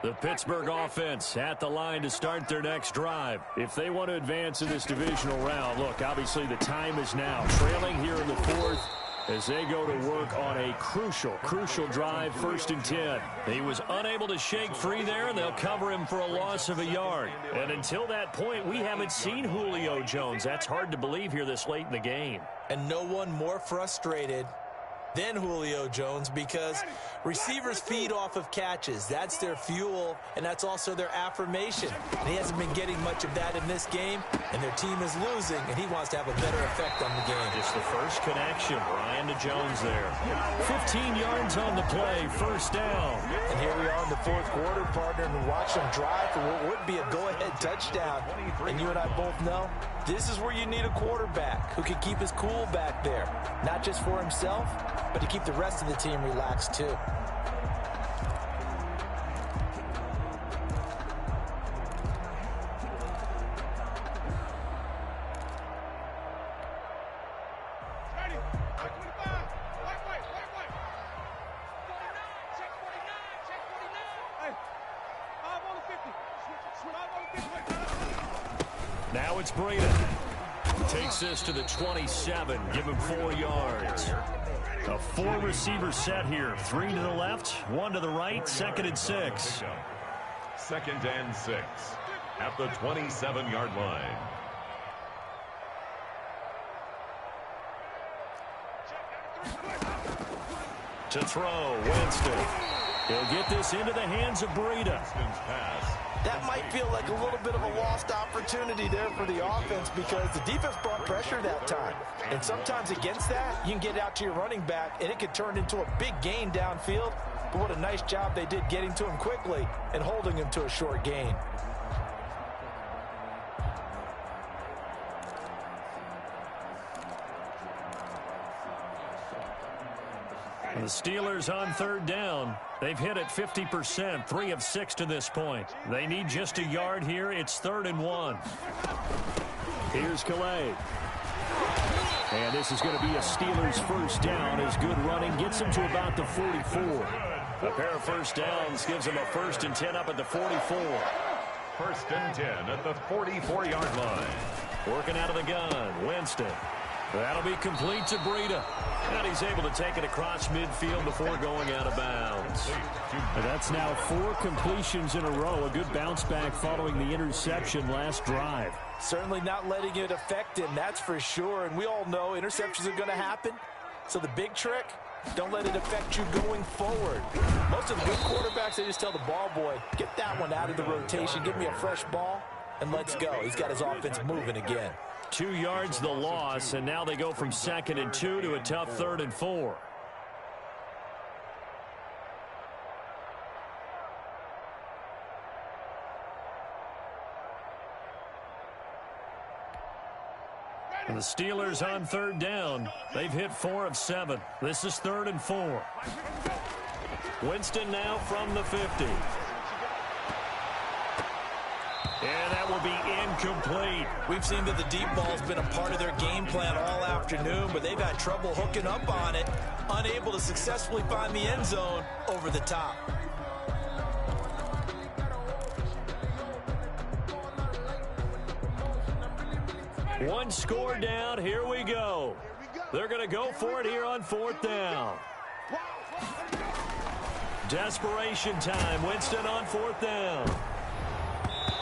S1: The Pittsburgh offense at the line to start their next drive. If they want to advance in this divisional round, look, obviously the time is now. Trailing here in the fourth as they go to work on a crucial drive, 1st and 10. He was unable to shake free there, and they'll cover him for a loss of a yard. And until that point, we haven't seen Julio Jones. That's hard to believe here this late in the game.
S2: And no one more frustrated than Julio Jones, because receivers feed off of catches. That's their fuel, and that's also their affirmation. And he hasn't been getting much of that in this game, and their team is losing, and he wants to have a better effect on the game.
S1: Just the first connection, Ryan to Jones there. 15 yards on the play, 1st down.
S2: And here we are in the fourth quarter, partner, and watch them drive for what would be a go-ahead touchdown. And you and I both know this is where you need a quarterback who can keep his cool back there, not just for himself, but to keep the rest of the team relaxed too.
S1: Now it's Breida. Takes this to the 27. Give him 4 yards. A 4-receiver set here. 3 to the left, 1 to the right. 2nd and 6.
S3: 2nd and 6 at the 27-yard line.
S1: To throw, Winston. He'll get this into the hands of Breida.
S2: That might feel like a little bit of a lost opportunity there for the offense, because the defense brought pressure that time. And sometimes against that, you can get out to your running back, and it could turn into a big gain downfield. But what a nice job they did getting to him quickly and holding him to a short gain.
S1: The Steelers on 3rd down. They've hit it 50%, 3 of 6 to this point. They need just a yard here. It's 3rd and 1. Here's Calais. And this is going to be a Steelers first down as good running gets them to about the 44. A pair of first downs gives them a 1st and 10 up at the 44.
S3: 1st and 10 at the 44-yard line.
S1: Working out of the gun, Winston. That'll be complete to Breida. And he's able to take it across midfield before going out of bounds. And that's now 4 completions in a row. A good bounce back following the interception last drive.
S2: Certainly not letting it affect him, that's for sure. And we all know interceptions are going to happen. So the big trick, don't let it affect you going forward. Most of the good quarterbacks, they just tell the ball boy, get that one out of the rotation, give me a fresh ball, and let's go. He's got his offense moving again.
S1: 2 yards the loss, and now they go from 2nd and 2 to a tough 3rd and 4. And the Steelers on 3rd down. They've hit 4 of 7. This is 3rd and 4. Winston now from the 50. And that will be incomplete.
S2: We've seen that the deep ball's been a part of their game plan all afternoon, but they've had trouble hooking up on it, unable to successfully find the end zone over the top.
S1: One score down. Here we go. They're going to go for it here on 4th down. Desperation time. Winston on 4th down.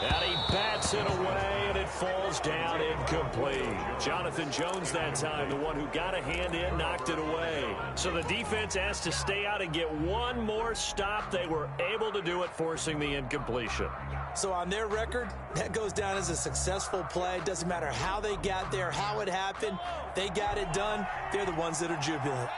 S1: And he bats it away, and it falls down incomplete. Jonathan Jones that time, the one who got a hand in, knocked it away. So the defense has to stay out and get one more stop. They were able to do it, forcing the incompletion.
S2: So on their record, that goes down as a successful play. Doesn't matter how they got there, how it happened. They got it done. They're the ones that are jubilant.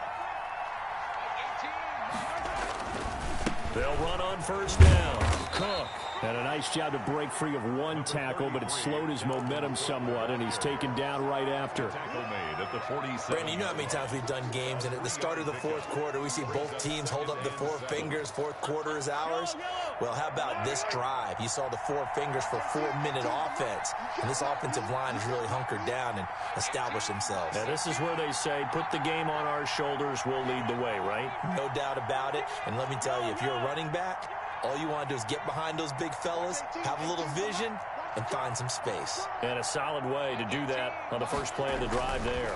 S1: They'll run on 1st down. Cook. And a nice job to break free of one tackle, but it slowed his momentum somewhat, and he's taken down right after.
S3: Tackle made at the 47.
S2: Brandon, you know how many times we've done games, and at the start of the 4th quarter, we see both teams hold up the 4 fingers. 4th quarter is ours. Well, how about this drive? You saw the 4 fingers for 4-minute offense, and this offensive line has really hunkered down and established themselves.
S1: Now, this is where they say, put the game on our shoulders, we'll lead the way, right?
S2: No doubt about it, and let me tell you, if you're a running back, all you want to do is get behind those big fellas, have a little vision, and find some space.
S1: And a solid way to do that on the first play of the drive there.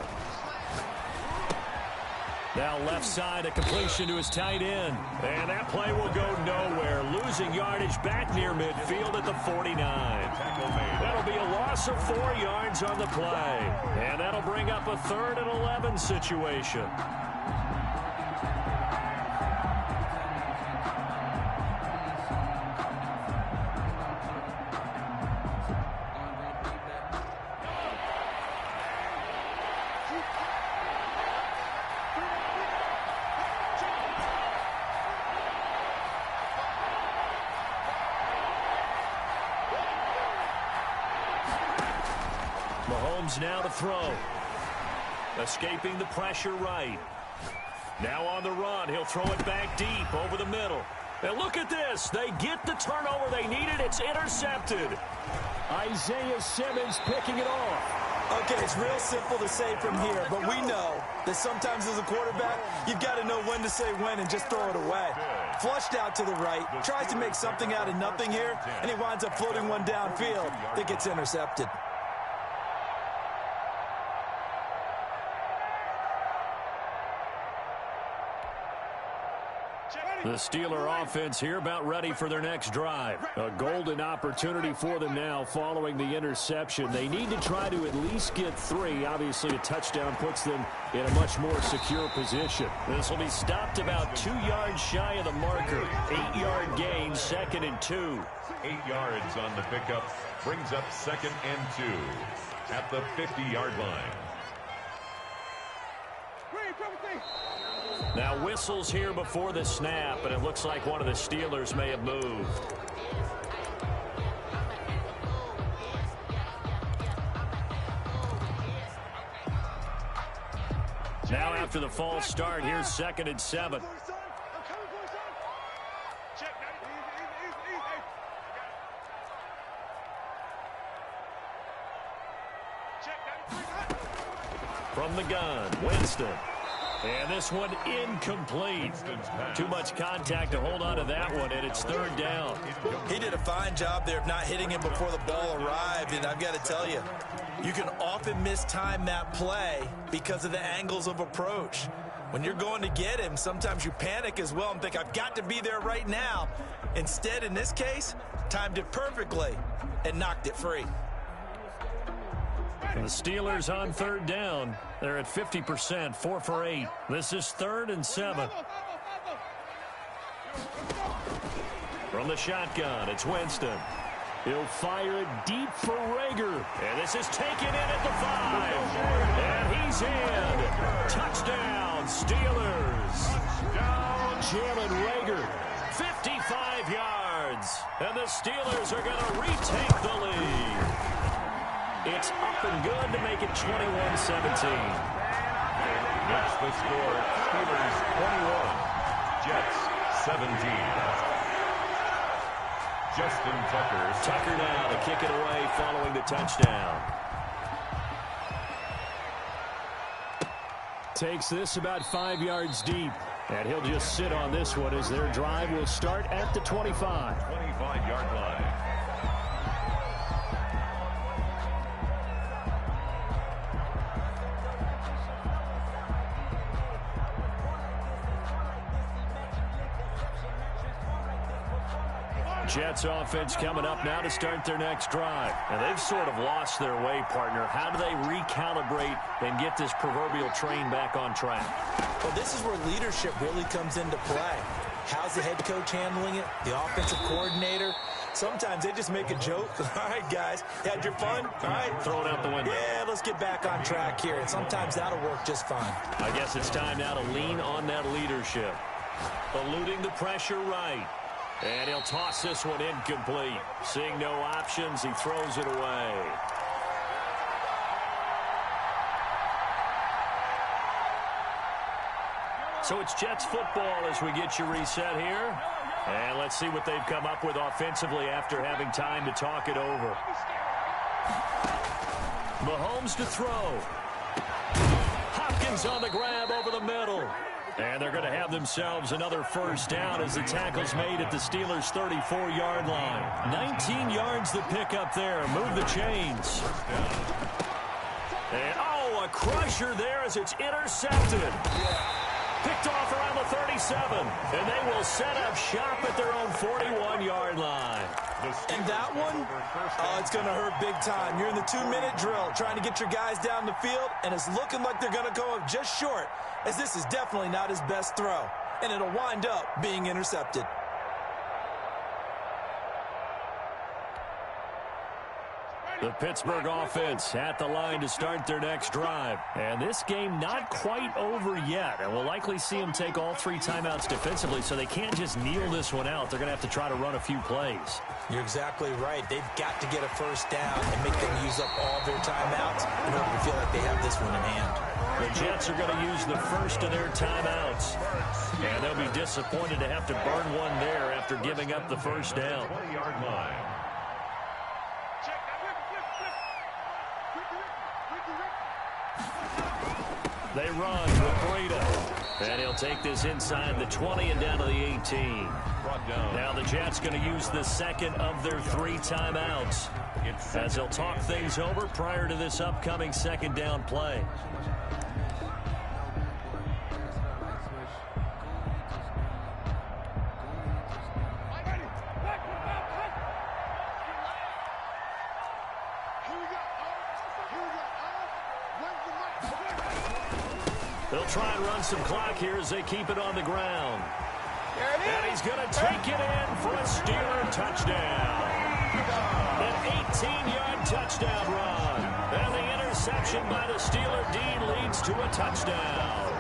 S1: Now left side, a completion to his tight end. And that play will go nowhere. Losing yardage back near midfield at the 49. That'll be a loss of 4 yards on the play. And that'll bring up a 3rd and 11 situation. Mahomes now to throw. Escaping the pressure right. Now on the run. He'll throw it back deep over the middle. And look at this. They get the turnover they needed. It's intercepted. Isaiah Simmons picking it off.
S2: Okay, it's real simple to say from here, but we know that sometimes as a quarterback, you've got to know when to say when and just throw it away. Flushed out to the right, tries to make something out of nothing here, and he winds up floating one downfield that gets intercepted.
S1: The Steeler offense here about ready for their next drive. A golden opportunity for them now following the interception. They need to try to at least get 3. Obviously, a touchdown puts them in a much more secure position. This will be stopped about 2 yards shy of the marker. 8-yard gain, 2nd and 2.
S3: 8 yards on the pickup brings up 2nd and 2 at the 50-yard line.
S1: Now whistles here before the snap, and it looks like one of the Steelers may have moved. Now after the false start, here's 2nd and 7. From the gun, Winston. And this one incomplete. Too much contact to hold on to that one, and it's third down.
S2: He did a fine job there of not hitting him before the ball arrived, and I've got to tell you, you can often mistime that play because of the angles of approach. When you're going to get him, sometimes you panic as well and think, I've got to be there right now. Instead, in this case, timed it perfectly and knocked it free.
S1: The Steelers on third down. They're at 50%, 4 for 8. This is 3rd and 7. From the shotgun, it's Winston. He'll fire it deep for Reagor. And this is taken in at the 5. And he's in. Touchdown, Steelers. Touchdown, Jalen Reagor. 55 yards. And the Steelers are going to retake the lead. It's up and good to make it 21-17.
S3: That's the score. Steelers 21, Jets 17. Justin Tucker.
S1: Tucker now to kick it away following the touchdown. Takes this about 5 yards deep. And he'll just sit on this one as their drive will start at the 25.
S3: 25-yard line.
S1: Jets offense coming up now to start their next drive. And they've sort of lost their way, partner. How do they recalibrate and get this proverbial train back on track?
S2: Well, this is where leadership really comes into play. How's the head coach handling it? The offensive coordinator? Sometimes they just make a joke. All right, guys, had your fun? All right.
S1: Throw it out the window.
S2: Yeah, let's get back on track here. And sometimes that'll work just fine.
S1: I guess it's time now to lean on that leadership. Eluding the pressure right. And he'll toss this one incomplete. Seeing no options, he throws it away. So it's Jets football as we get you reset here. And let's see what they've come up with offensively after having time to talk it over. Mahomes to throw. Hopkins on the grab over the middle. And they're going to have themselves another first down as the tackle's made at the Steelers' 34-yard line. 19 yards the pick up there. Move the chains. And, a crusher there as it's intercepted. Picked off around the 37. And they will set up shop at their own 41-yard line.
S2: And that one, it's going to hurt big time. You're in the 2-minute drill trying to get your guys down the field, and it's looking like they're going to go up just short, as this is definitely not his best throw. And it'll wind up being intercepted.
S1: The Pittsburgh offense at the line to start their next drive. And this game not quite over yet. And we'll likely see them take all 3 timeouts defensively, so they can't just kneel this one out. They're going to have to try to run a few plays.
S2: You're exactly right. They've got to get a first down and make them use up all their timeouts in order to feel like they have this one in hand.
S1: The Jets are going to use the first of their timeouts. And they'll be disappointed to have to burn one there after giving up the first down.
S3: 20-yard line.
S1: They run with Breida. And he'll take this inside the 20 and down to the 18. Now the Jets going to use the second of their 3 timeouts as they'll talk things over prior to this upcoming second down play. They'll try and run some clock here as they keep it on the ground. And he's going to take it in for a Steeler touchdown. An 18-yard touchdown run. And the interception by the Steeler D leads to a touchdown.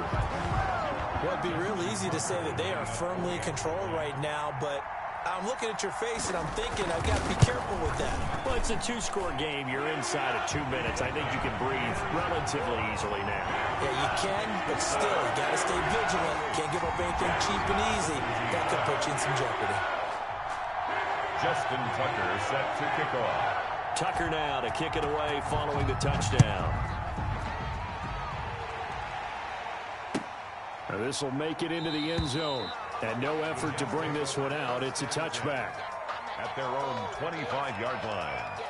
S2: Well, it'd be real easy to say that they are firmly in control right now, but I'm looking at your face and I'm thinking I've got to be careful with that.
S1: Well, it's a 2-score game. You're inside of 2 minutes. I think you can breathe relatively easily now.
S2: Yeah, you can, but still, you got to stay vigilant. Can't give up anything cheap and easy. That could put you in some jeopardy.
S3: Justin Tucker set to kick off.
S1: Tucker now to kick it away following the touchdown. This will make it into the end zone. And no effort to bring this one out. It's a touchback.
S3: At their own 25-yard line.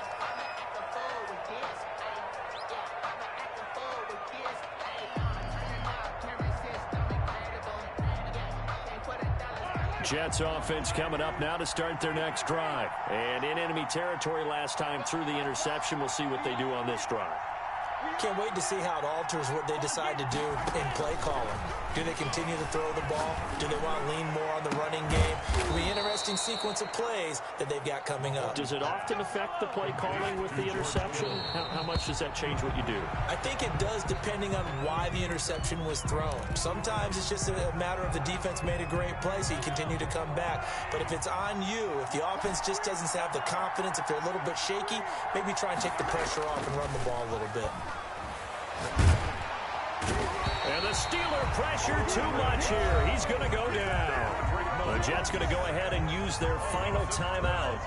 S1: Jets offense coming up now to start their next drive. And in enemy territory last time through the interception. We'll see what they do on this drive.
S2: Can't wait to see how it alters what they decide to do in play calling. Do they continue to throw the ball? Do they want to lean more on the running game? It'll be an interesting sequence of plays that they've got coming up.
S1: Does it often affect the play calling with the interception? How much does that change what you do?
S2: I think it does depending on why the interception was thrown. Sometimes it's just a matter of the defense made a great play, so you continue to come back. But if it's on you, if the offense just doesn't have the confidence, if they're a little bit shaky, maybe try and take the pressure off and run the ball a little bit.
S1: And the Steeler pressure too much here. He's going to go down. The Jets going to go ahead and use their final timeout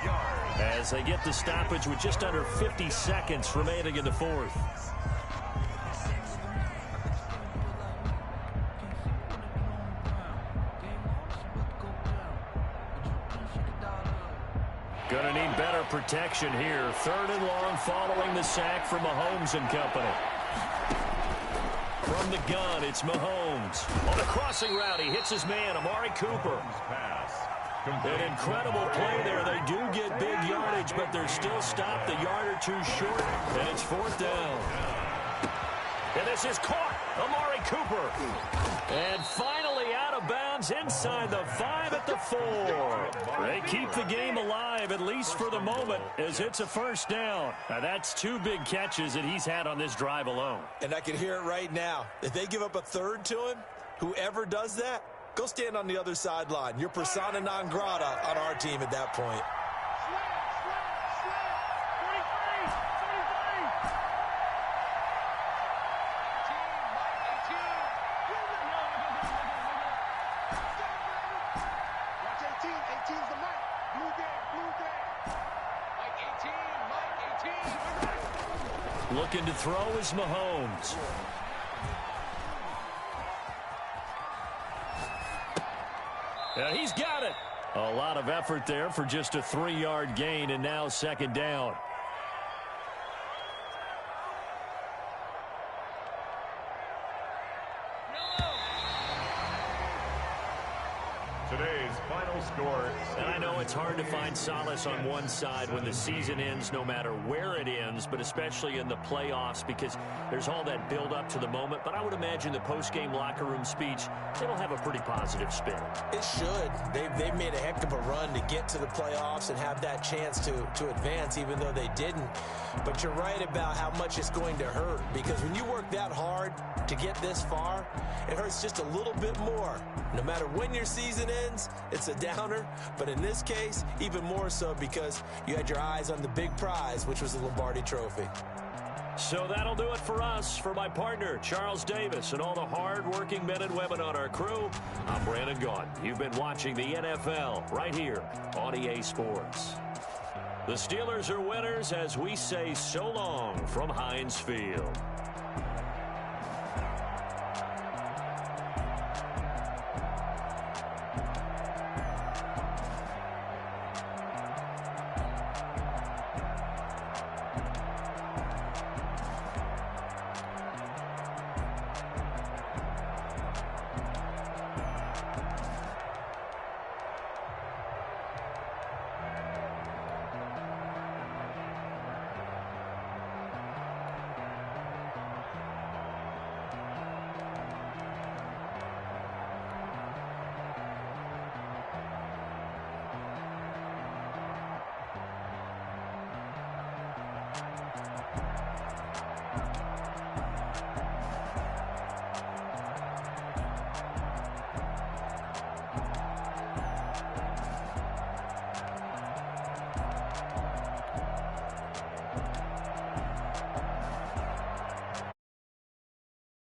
S1: as they get the stoppage with just under 50 seconds remaining in the fourth. Going to need better protection here. 3rd and long following the sack from Mahomes and company. From the gun, it's Mahomes. On a crossing route, he hits his man, Amari Cooper. An incredible play there. They do get big yardage, but they're still stopped a yard or two short, and it's 4th down. And this is caught. Amari Cooper. And finally out of bounds inside the 5 at the 4. They keep the game alive, at least for the moment, as it's a 1st down. Now, that's 2 big catches that he's had on this drive alone.
S2: And I can hear it right now. If they give up a 3rd to him, whoever does that, go stand on the other sideline. You're persona non grata on our team at that point.
S1: Looking to throw is Mahomes. Yeah, he's got it. A lot of effort there for just a 3-yard gain, and now 2nd down.
S3: Today's final score.
S1: And I know it's hard to find solace on one side when the season ends, no matter where it ends, but especially in the playoffs, because there's all that build up to the moment. But I would imagine the post-game locker room speech, it'll have a pretty positive spin.
S2: It should. They've made a heck of a run to get to the playoffs and have that chance to advance, even though they didn't. But you're right about how much it's going to hurt, because when you work that hard to get this far, it hurts just a little bit more. No matter when your season ends, it's a downer. But in this case, even more so because you had your eyes on the big prize, which was the Lombardi Trophy.
S1: So that'll do it for us. For my partner, Charles Davis, and all the hard-working men and women on our crew, I'm Brandon Gaudin. You've been watching the NFL right here on EA Sports. The Steelers are winners as we say so long from Heinz Field.